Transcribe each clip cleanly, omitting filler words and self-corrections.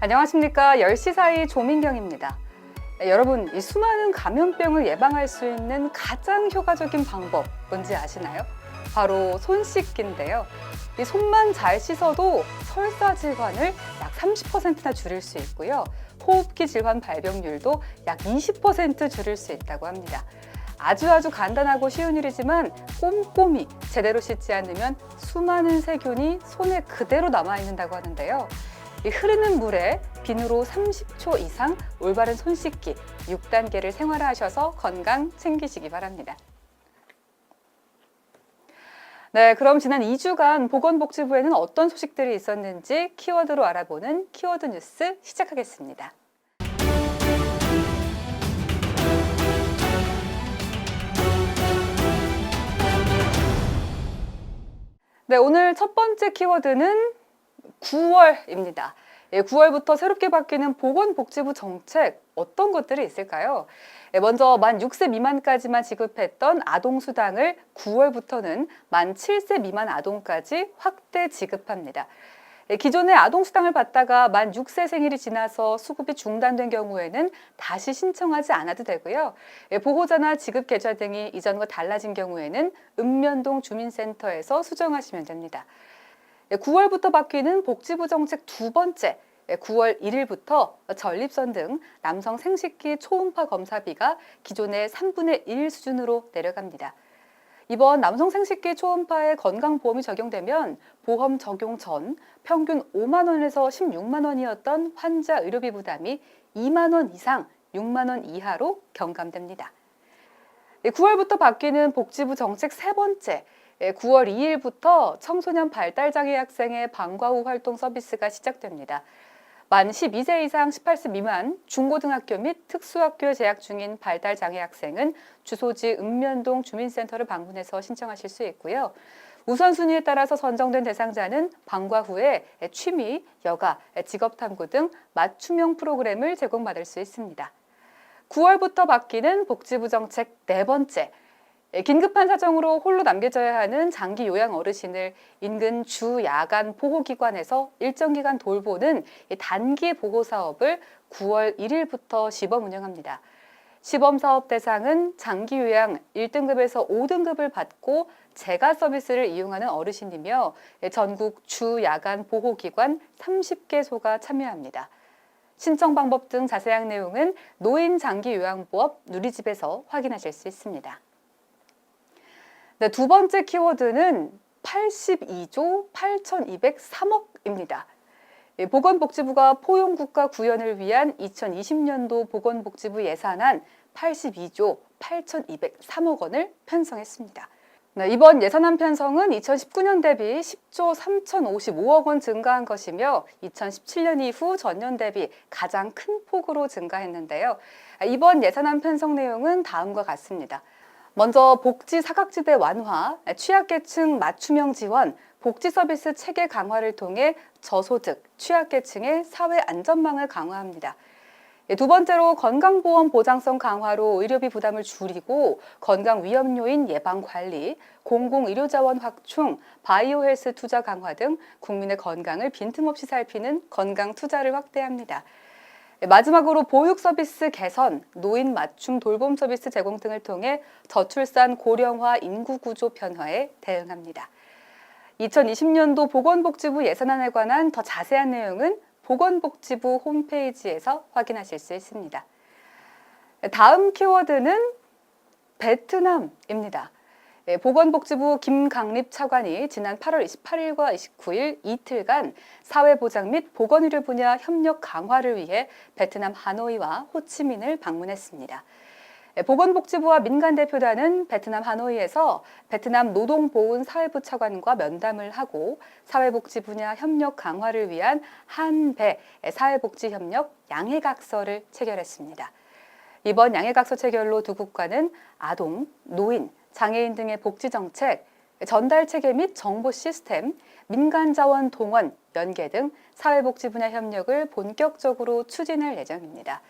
안녕하십니까. 10시 사이 조민경입니다. 여러분, 이 수많은 감염병을 예방할 수 있는 가장 효과적인 방법 뭔지 아시나요? 바로 손 씻기인데요. 이 손만 잘 씻어도 설사 질환을 약 30%나 줄일 수 있고요. 호흡기 질환 발병률도 약 20% 줄일 수 있다고 합니다. 아주 간단하고 쉬운 일이지만 꼼꼼히 제대로 씻지 않으면 수많은 세균이 손에 그대로 남아있는다고 하는데요. 이 흐르는 물에 비누로 30초 이상 올바른 손 씻기 6단계를 생활화하셔서 건강 챙기시기 바랍니다. 네, 그럼 지난 2주간 보건복지부에는 어떤 소식들이 있었는지 키워드로 알아보는 키워드 뉴스 시작하겠습니다. 네, 오늘 첫 번째 키워드는 9월입니다. 9월부터 새롭게 바뀌는 보건복지부 정책 어떤 것들이 있을까요? 먼저 만 6세 미만까지만 지급했던 아동수당을 9월부터는 만 7세 미만 아동까지 확대 지급합니다. 기존에 아동수당을 받다가 만 6세 생일이 지나서 수급이 중단된 경우에는 다시 신청하지 않아도 되고요. 보호자나 지급 계좌 등이 이전과 달라진 경우에는 읍면동 주민센터에서 수정하시면 됩니다. 9월부터 바뀌는 복지부 정책 두 번째, 9월 1일부터 전립선 등 남성 생식기 초음파 검사비가 기존의 3분의 1 수준으로 내려갑니다. 이번 남성 생식기 초음파에 건강보험이 적용되면 보험 적용 전 평균 5만 원에서 16만 원이었던 환자 의료비 부담이 2만 원 이상 6만 원 이하로 경감됩니다. 9월부터 바뀌는 복지부 정책 세 번째, 9월 2일부터 청소년 발달장애 학생의 방과 후 활동 서비스가 시작됩니다. 만 12세 이상 18세 미만 중고등학교 및 특수학교에 재학 중인 발달장애 학생은 주소지 읍면동 주민센터를 방문해서 신청하실 수 있고요. 우선순위에 따라서 선정된 대상자는 방과 후에 취미, 여가, 직업탐구 등 맞춤형 프로그램을 제공받을 수 있습니다. 9월부터 바뀌는 복지부 정책 네 번째, 긴급한 사정으로 홀로 남겨져야 하는 장기 요양 어르신을 인근 주 야간 보호기관에서 일정 기간 돌보는 단기 보호 사업을 9월 1일부터 시범 운영합니다. 시범 사업 대상은 장기 요양 1등급에서 5등급을 받고 재가 서비스를 이용하는 어르신이며 전국 주 야간 보호기관 30개소가 참여합니다. 신청 방법 등 자세한 내용은 노인장기요양보험 누리집에서 확인하실 수 있습니다. 네, 두 번째 키워드는 82조 8,203억입니다. 보건복지부가 포용국가 구현을 위한 2020년도 보건복지부 예산안 82조 8,203억 원을 편성했습니다. 네, 이번 예산안 편성은 2019년 대비 10조 3,055억 원 증가한 것이며 2017년 이후 전년 대비 가장 큰 폭으로 증가했는데요. 이번 예산안 편성 내용은 다음과 같습니다. 먼저 복지 사각지대 완화, 취약계층 맞춤형 지원, 복지 서비스 체계 강화를 통해 저소득, 취약계층의 사회 안전망을 강화합니다. 두 번째로 건강보험 보장성 강화로 의료비 부담을 줄이고 건강 위험 요인 예방 관리, 공공의료자원 확충, 바이오 헬스 투자 강화 등 국민의 건강을 빈틈없이 살피는 건강 투자를 확대합니다. 마지막으로 보육 서비스 개선, 노인 맞춤 돌봄 서비스 제공 등을 통해 저출산 고령화 인구 구조 변화에 대응합니다. 2020년도 보건복지부 예산안에 관한 더 자세한 내용은 보건복지부 홈페이지에서 확인하실 수 있습니다. 다음 키워드는 베트남입니다. 보건복지부 김강립 차관이 지난 8월 28일과 29일 이틀간 사회보장 및 보건의료 분야 협력 강화를 위해 베트남 하노이와 호치민을 방문했습니다. 보건복지부와 민간대표단은 베트남 하노이에서 베트남 노동보훈사회부 차관과 면담을 하고 사회복지 분야 협력 강화를 위한 한배 사회복지협력 양해각서를 체결했습니다. 이번 양해각서 체결로 두 국가는 아동, 노인, 장애인 등의 복지정책, 전달체계 및 정보 시스템, 민간자원 동원, 연계 등 사회복지 분야 협력을 본격적으로 추진할 예정입니다.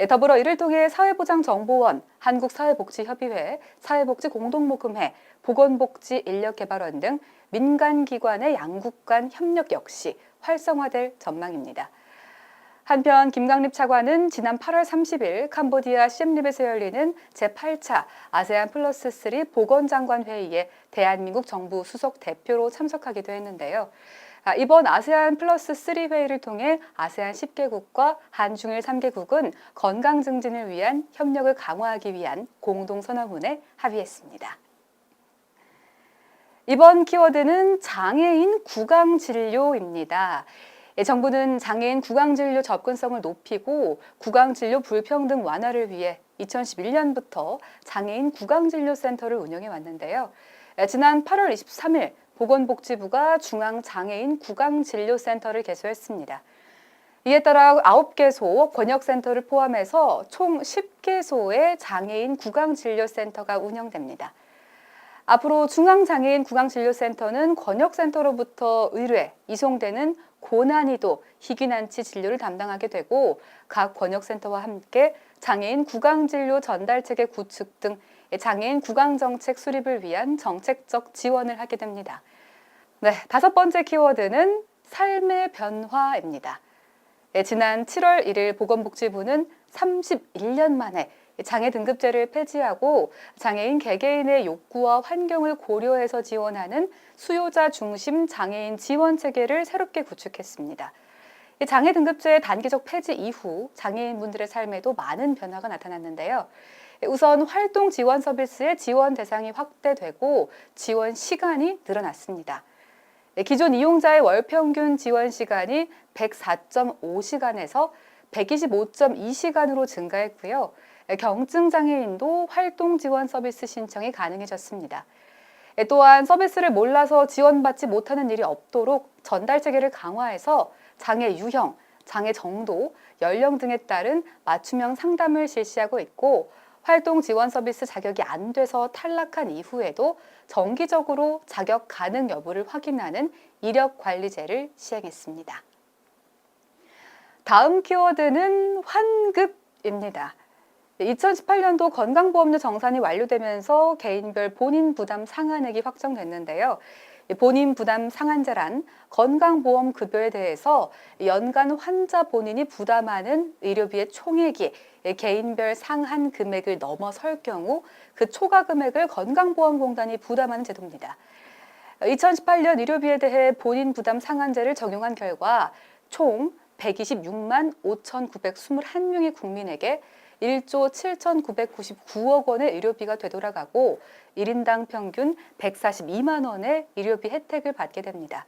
더불어 이를 통해 사회보장정보원, 한국사회복지협의회, 사회복지공동모금회, 보건복지인력개발원 등 민간기관의 양국 간 협력 역시 활성화될 전망입니다. 한편 김강립 차관은 지난 8월 30일 캄보디아 시엠립에서 열리는 제8차 아세안 플러스 3 보건장관 회의에 대한민국 정부 수석 대표로 참석하기도 했는데요. 이번 아세안 플러스 3 회의를 통해 아세안 10개국과 한중일 3개국은 건강 증진을 위한 협력을 강화하기 위한 공동선언문에 합의했습니다. 이번 키워드는 장애인 구강진료입니다. 정부는 장애인 구강진료 접근성을 높이고 구강진료 불평등 완화를 위해 2011년부터 장애인 구강진료센터를 운영해 왔는데요. 지난 8월 23일 보건복지부가 중앙장애인 구강진료센터를 개소했습니다. 이에 따라 9개소 권역센터를 포함해서 총 10개소의 장애인 구강진료센터가 운영됩니다. 앞으로 중앙장애인 구강진료센터는 권역센터로부터 의뢰, 이송되는 고난이도 희귀난치 진료를 담당하게 되고 각 권역센터와 함께 장애인 구강진료 전달체계 구축 등 장애인 구강정책 수립을 위한 정책적 지원을 하게 됩니다. 네, 5번째 키워드는 삶의 변화입니다. 지난 7월 1일 보건복지부는 31년 만에 장애 등급제를 폐지하고 장애인 개개인의 욕구와 환경을 고려해서 지원하는 수요자 중심 장애인 지원 체계를 새롭게 구축했습니다. 장애 등급제의 단기적 폐지 이후 장애인분들의 삶에도 많은 변화가 나타났는데요. 우선 활동 지원 서비스의 지원 대상이 확대되고 지원 시간이 늘어났습니다. 기존 이용자의 월 평균 지원 시간이 104.5시간에서 125.2시간으로 증가했고요. 경증 장애인도 활동 지원 서비스 신청이 가능해졌습니다. 또한 서비스를 몰라서 지원받지 못하는 일이 없도록 전달 체계를 강화해서 장애 유형, 장애 정도, 연령 등에 따른 맞춤형 상담을 실시하고 있고 활동 지원 서비스 자격이 안 돼서 탈락한 이후에도 정기적으로 자격 가능 여부를 확인하는 이력 관리제를 시행했습니다. 다음 키워드는 환급입니다. 2018년도 건강보험료 정산이 완료되면서 개인별 본인 부담 상한액이 확정됐는데요. 본인 부담 상한제란 건강보험 급여에 대해서 연간 환자 본인이 부담하는 의료비의 총액이 개인별 상한 금액을 넘어설 경우 그 초과 금액을 건강보험공단이 부담하는 제도입니다. 2018년 의료비에 대해 본인 부담 상한제를 적용한 결과 총 126만 5,921명의 국민에게 1조 7,999억 원의 의료비가 되돌아가고 1인당 평균 142만 원의 의료비 혜택을 받게 됩니다.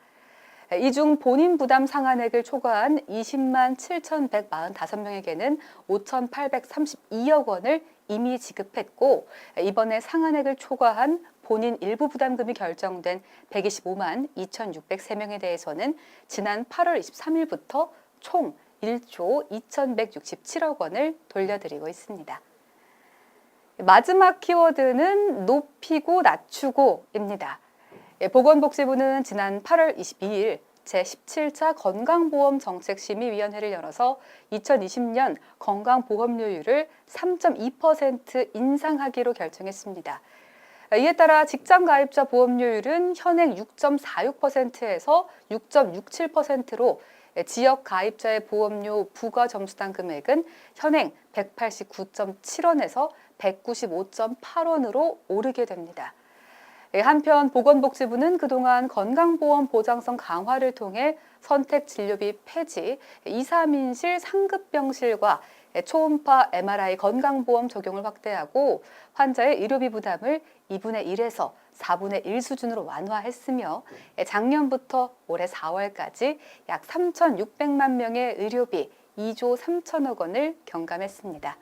이 중 본인 부담 상한액을 초과한 20만 7,145명에게는 5,832억 원을 이미 지급했고 이번에 상한액을 초과한 본인 일부 부담금이 결정된 125만 2,603명에 대해서는 지난 8월 23일부터 총 1조 2,167억 원을 돌려드리고 있습니다. 마지막 키워드는 높이고 낮추고입니다. 보건복지부는 지난 8월 22일 제17차 건강보험정책심의위원회를 열어서 2020년 건강보험료율을 3.2% 인상하기로 결정했습니다. 이에 따라 직장가입자 보험료율은 현행 6.46%에서 6.67%로 지역 가입자의 보험료 부과 점수당 금액은 현행 189.7원에서 195.8원으로 오르게 됩니다. 한편 보건복지부는 그동안 건강보험 보장성 강화를 통해 선택진료비 폐지, 2, 3인실 상급병실과 초음파 MRI 건강보험 적용을 확대하고 환자의 의료비 부담을 2분의 1에서 4분의 1 수준으로 완화했으며 작년부터 올해 4월까지 약 3,600만 명의 의료비 2조 3천억 원을 경감했습니다.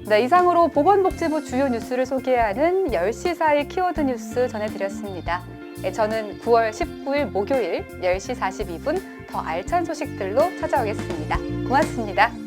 네, 이상으로 보건복지부 주요 뉴스를 소개하는 10시 사이 키워드 뉴스 전해드렸습니다. 저는 9월 19일 목요일 10시 42분 더 알찬 소식들로 찾아오겠습니다. 고맙습니다.